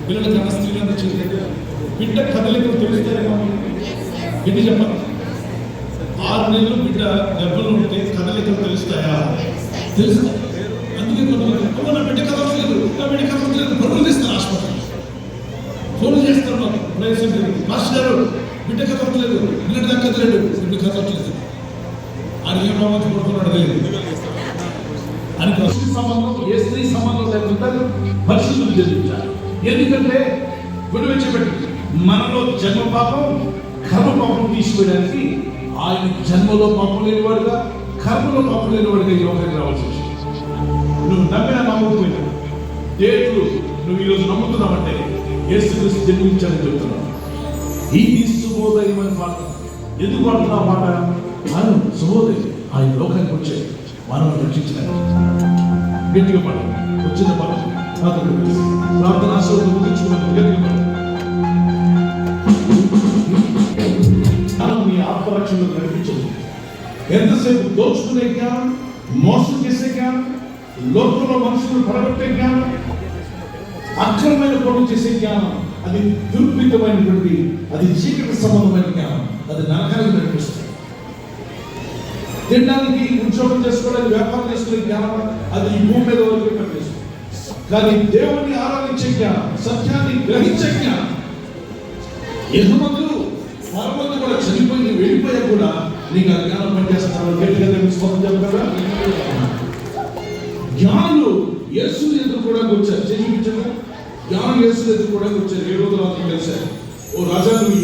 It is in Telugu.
పిల్లల కన్నా స్త్రీలను చేయలేదు. బిడ్డ కదలికలు తెలుస్తారేమో బిడ్డ చెప్పాలి. 6 నెలలు బిడ్డ గర్భంలో ఉంటే కదలికలు తెలుస్తాయా? తెలుస్తాయి. అందుకే కొంతమంది నా బిడ్డ కదలట్లేదు, నా బిడ్డ కదలట్లేదు పరుగులు తీస్తారు హాస్పిటల్. ఫోన్ చేస్తారు మాకు మాస్టర్ గారు బిడ్డ కదలట్లేదు, బిడ్డ దక్కట్లేదు, బిడ్డ కదలట్లేదు. ఆయన ఏ భావంతో పడుతున్నాడు తెలియదు. అని సంబంధం ఏ స్త్రీ సంబంధం లేకుండా పరిశుద్ధులు జరుగుతారు. ఎందుకంటే గుడివెచ్చబెట్టి మనలో జన్మ పాపం కర్మ పాపం తీసివేయడానికి ఆయన జన్మలో పాపం లేనివాడుగా కర్మలో పాపం లేనివాడుగా ఈ లోకానికి రావాల్సి వచ్చింది. నువ్వు నమ్మినా నమ్మకపోయినా దేవుడు నువ్వు ఈరోజు నమ్ముతున్నావంటే యేసుక్రీస్తు జన్మించాలని చెప్తున్నావు. ఈ శుభోదయమైన పాట ఎందుకు పాడుతున్నా మాట? ఆయన శుభోదయం ఆయన లోకానికి వచ్చే మనం రక్షించడానికి గట్టిగా పాట వచ్చిన పాట ప్రార్థన ఆశీర్వాదం ముగించుకున్నాను. గట్టిగా పాట నీ ఆత్మరక్షణలో నడిపించదు. ఎంతసేపు దోచుకునే జ్ఞానం, మోసం చేసే జ్ఞానం, లోకంలో మనుషులను పడగొట్టే జ్ఞానం, అక్రమమైన పనులు చేసే జ్ఞానం, అది దుర్భితమైనటువంటి, అది చీకటి సంబంధమైన జ్ఞానం, అది నరకానికి నడిపిస్తుంది. తినడానికి, ఉద్యోగం చేసుకోవడానికి, వ్యాపారం చేసుకునే జ్ఞానం అది ఈ భూమి మీద వరకు కనిపిస్తుంది. కానీ దేవుని ఆరాధించే జ్ఞానం, సత్యాన్ని గ్రహించే జ్ఞానం, ఎదుమందు పరమందు కూడా చనిపోయి వెళ్ళిపోయా కూడా నీకు ఆ జ్ఞానం పనిచేస్తాను. గట్టిగా చెప్పగలరా? జ్ఞానులు యేసు ఎదుర్కోవడానికి వచ్చారు. చూపించారు జ్ఞానం యేసు ఎదుర్కోవడానికి వచ్చారు. 7 రోజులు కలిశారు. ఓ రాజా నువ్వు